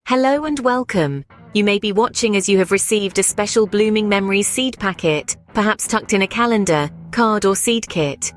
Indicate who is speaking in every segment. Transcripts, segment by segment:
Speaker 1: Hello and welcome. You may be watching as you have received a special Blooming Memories seed packet, perhaps tucked in a calendar, card or seed kit.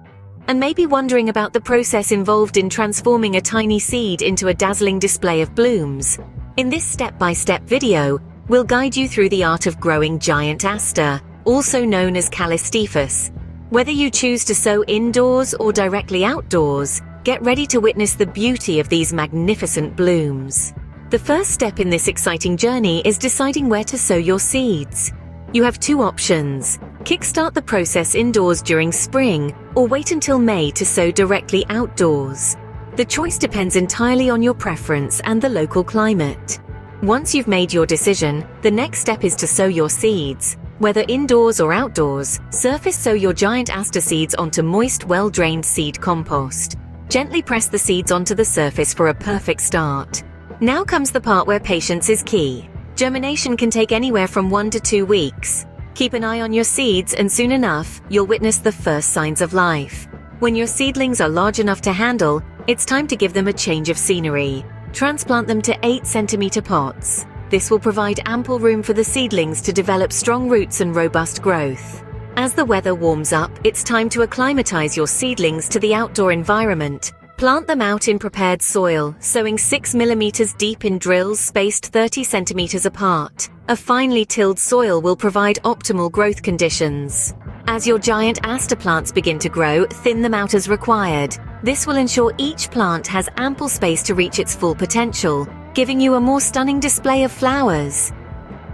Speaker 1: And may be wondering about the process involved in transforming a tiny seed into a dazzling display of blooms. In this step-by-step video, we'll guide you through the art of growing Giant Aster, also known as Callistephus. Whether you choose to sow indoors or directly outdoors, get ready to witness the beauty of these magnificent blooms. The first step in this exciting journey is deciding where to sow your seeds. You have two options: kickstart the process indoors during spring, or wait until May to sow directly outdoors. The choice depends entirely on your preference and the local climate. Once you've made your decision, the next step is to sow your seeds. Whether indoors or outdoors, surface sow your Giant Aster seeds onto moist, well-drained seed compost. Gently press the seeds onto the surface for a perfect start. Now comes the part where patience is key. Germination can take anywhere from 1 to 2 weeks. Keep an eye on your seeds and soon enough, you'll witness the first signs of life. When your seedlings are large enough to handle, it's time to give them a change of scenery. Transplant them to 8-centimeter pots. This will provide ample room for the seedlings to develop strong roots and robust growth. As the weather warms up, it's time to acclimatize your seedlings to the outdoor environment. Plant them out in prepared soil, sowing 6 millimeters deep in drills spaced 30 centimeters apart. A finely tilled soil will provide optimal growth conditions. As your Giant Aster plants begin to grow, thin them out as required. This will ensure each plant has ample space to reach its full potential, giving you a more stunning display of flowers.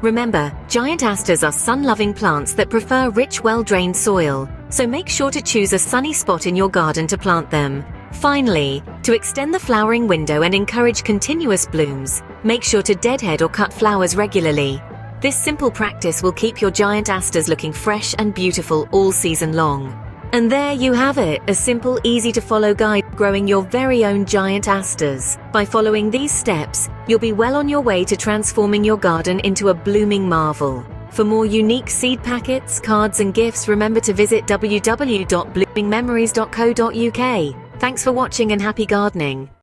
Speaker 1: Remember, Giant Asters are sun-loving plants that prefer rich, well-drained soil, so make sure to choose a sunny spot in your garden to plant them. Finally, to extend the flowering window and encourage continuous blooms, make sure to deadhead or cut flowers regularly. This simple practice will keep your Giant Asters looking fresh and beautiful all season long. And there you have it, a simple, easy-to-follow guide growing your very own Giant Asters. By following these steps, you'll be well on your way to transforming your garden into a blooming marvel. For more unique seed packets, cards and gifts, remember to visit www.bloomingmemories.co.uk. Thanks for watching and happy gardening.